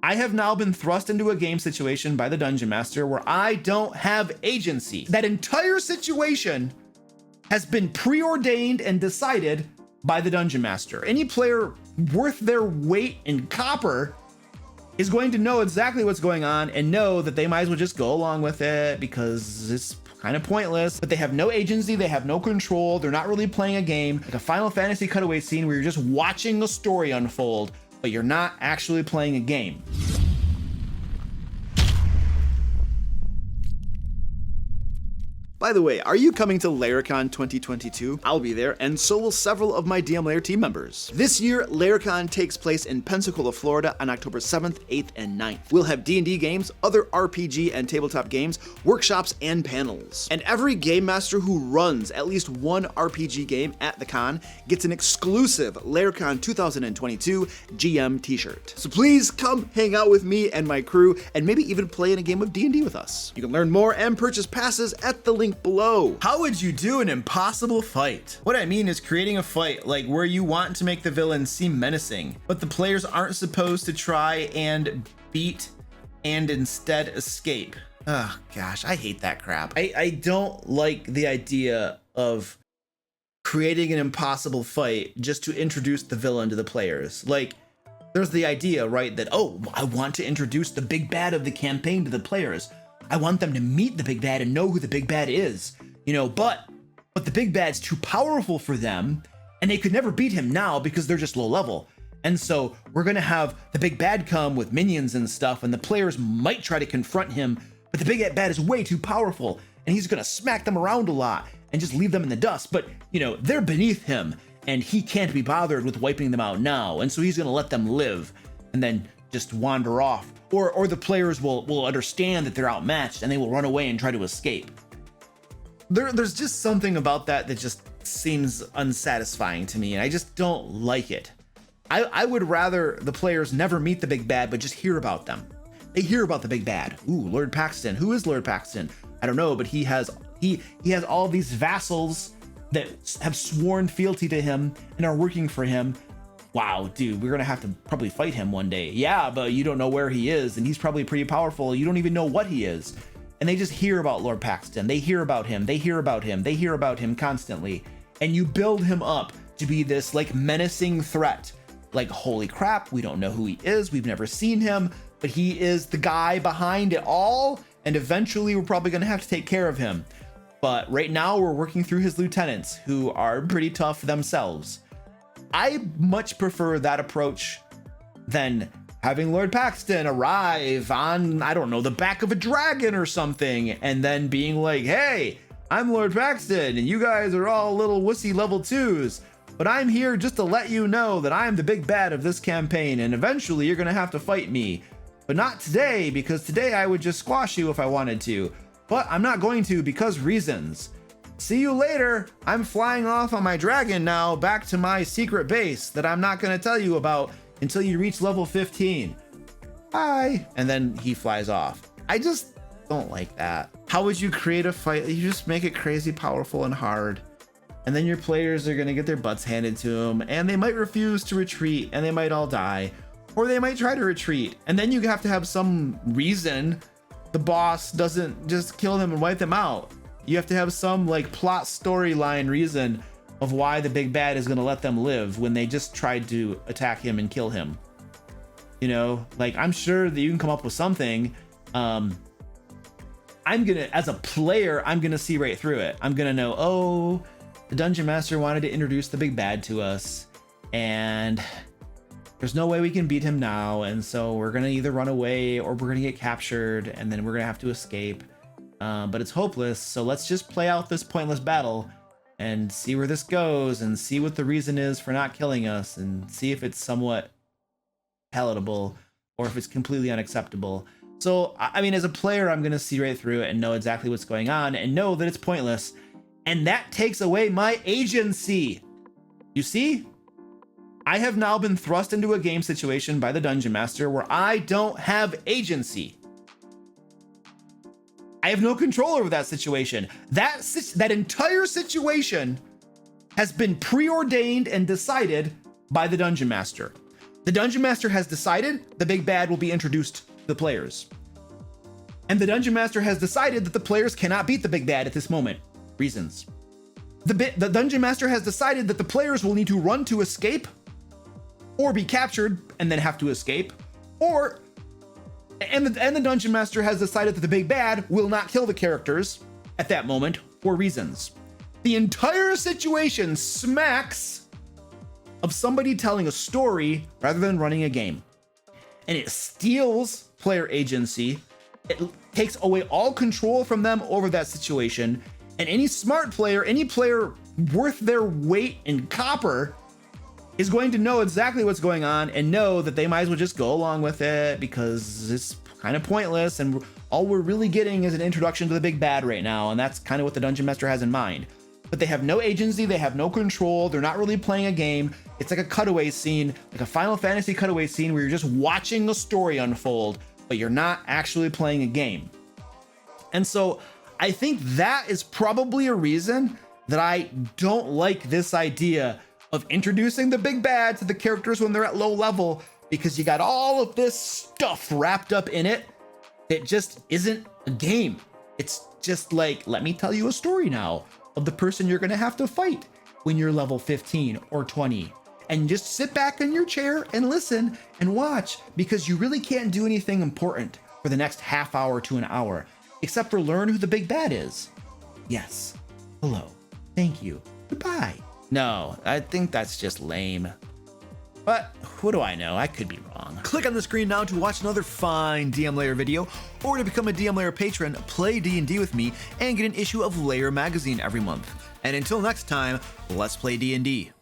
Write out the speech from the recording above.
I have now been thrust into a game situation by the Dungeon Master where I don't have agency. That entire situation has been preordained and decided by the Dungeon Master. Any player worth their weight in copper is going to know exactly what's going on and know that they might as well just go along with it because it's kind of pointless. But they have no agency, they have no control, they're not really playing a game. Like a Final Fantasy cutaway scene where you're just watching a story unfold, but you're not actually playing a game. By the way, are you coming to Laircon 2022? I'll be there, and so will several of my DM Lair team members. This year, Laircon takes place in Pensacola, Florida on October 7th, 8th, and 9th. We'll have D&D games, other RPG and tabletop games, workshops, and panels. And every game master who runs at least one RPG game at the con gets an exclusive Laircon 2022 GM t-shirt. So please come hang out with me and my crew, and maybe even play in a game of D&D with us. You can learn more and purchase passes at the link below. How would you do an impossible fight? What I mean is creating a fight like where you want to make the villain seem menacing, but the players aren't supposed to try and beat and instead escape. Oh gosh, I hate that crap. I don't like the idea of creating an impossible fight just to introduce the villain to the players. Like, there's the idea, right, that, oh, I want to introduce the big bad of the campaign to the players. I want them to meet the big bad and know who the big bad is, you know, but the big bad's too powerful for them and they could never beat him now because they're just low level. And so we're going to have the big bad come with minions and stuff, and the players might try to confront him, but the big bad is way too powerful and he's going to smack them around a lot and just leave them in the dust. But, you know, they're beneath him and he can't be bothered with wiping them out now. And so he's going to let them live and then just wander off. Or the players will understand that they're outmatched and they will run away and try to escape. There's just something about that just seems unsatisfying to me, and I just don't like it. I would rather the players never meet the big bad, but just hear about them. They hear about the big bad. Ooh, Lord Paxton. Who is Lord Paxton? I don't know, but he has all these vassals that have sworn fealty to him and are working for him. Wow, dude, we're gonna have to probably fight him one day. Yeah, but you don't know where he is, and he's probably pretty powerful. You don't even know what he is. And they just hear about Lord Paxton. They hear about him. They hear about him. They hear about him constantly. And you build him up to be this like menacing threat. Like, holy crap, we don't know who he is. We've never seen him, but he is the guy behind it all. And eventually we're probably gonna have to take care of him. But right now we're working through his lieutenants, who are pretty tough themselves. I much prefer that approach than having Lord Paxton arrive on, I don't know, the back of a dragon or something, and then being like, hey, I'm Lord Paxton, and you guys are all little wussy level 2s, but I'm here just to let you know that I'm the big bad of this campaign, and eventually you're gonna have to fight me. But not today, because today I would just squash you if I wanted to, but I'm not going to because reasons. See you later. I'm flying off on my dragon now back to my secret base that I'm not going to tell you about until you reach level 15. Bye. And then he flies off. I just don't like that. How would you create a fight? You just make it crazy powerful and hard. And then your players are going to get their butts handed to them, and they might refuse to retreat, and they might all die, or they might try to retreat. And then you have to have some reason the boss doesn't just kill them and wipe them out. You have to have some like plot storyline reason of why the big bad is going to let them live when they just tried to attack him and kill him. You know, like, I'm sure that you can come up with something. As a player, I'm gonna see right through it. I'm gonna know, oh, the dungeon master wanted to introduce the big bad to us, and there's no way we can beat him now, and so we're gonna either run away or we're gonna get captured, and then we're gonna have to escape. But it's hopeless, so let's just play out this pointless battle and see where this goes, and see what the reason is for not killing us, and see if it's somewhat palatable or if it's completely unacceptable. So, I mean, as a player, I'm gonna see right through it and know exactly what's going on and know that it's pointless, and that takes away my agency. You see? I have now been thrust into a game situation by the dungeon master where I don't have agency. I have no control over that situation. That entire situation has been preordained and decided by the dungeon master. The Dungeon Master has decided the big bad will be introduced to the players. And the Dungeon Master has decided that the players cannot beat the big bad at this moment. Reasons. The Dungeon Master has decided that the players will need to run to escape, or be captured and then have to escape, and the Dungeon Master has decided that the big bad will not kill the characters at that moment for reasons. The entire situation smacks of somebody telling a story rather than running a game. And it steals player agency. It takes away all control from them over that situation. And any smart player, any player worth their weight in copper, is going to know exactly what's going on and know that they might as well just go along with it because it's kind of pointless. And all we're really getting is an introduction to the big bad right now. And that's kind of what the Dungeon Master has in mind. But they have no agency, they have no control, they're not really playing a game. It's like a cutaway scene, like a Final Fantasy cutaway scene where you're just watching the story unfold, but you're not actually playing a game. And so I think that is probably a reason that I don't like this idea of introducing the big bad to the characters when they're at low level, because you got all of this stuff wrapped up in it that just isn't a game. It's just like, let me tell you a story now of the person you're gonna have to fight when you're level 15 or 20. And just sit back in your chair and listen and watch, because you really can't do anything important for the next half hour to an hour, except for learn who the big bad is. Yes, hello, thank you, goodbye. No, I think that's just lame. But what do I know? I could be wrong. Click on the screen now to watch another fine DM Lair video, or to become a DM Lair patron, play D&D with me, and get an issue of Lair magazine every month. And until next time, let's play D&D.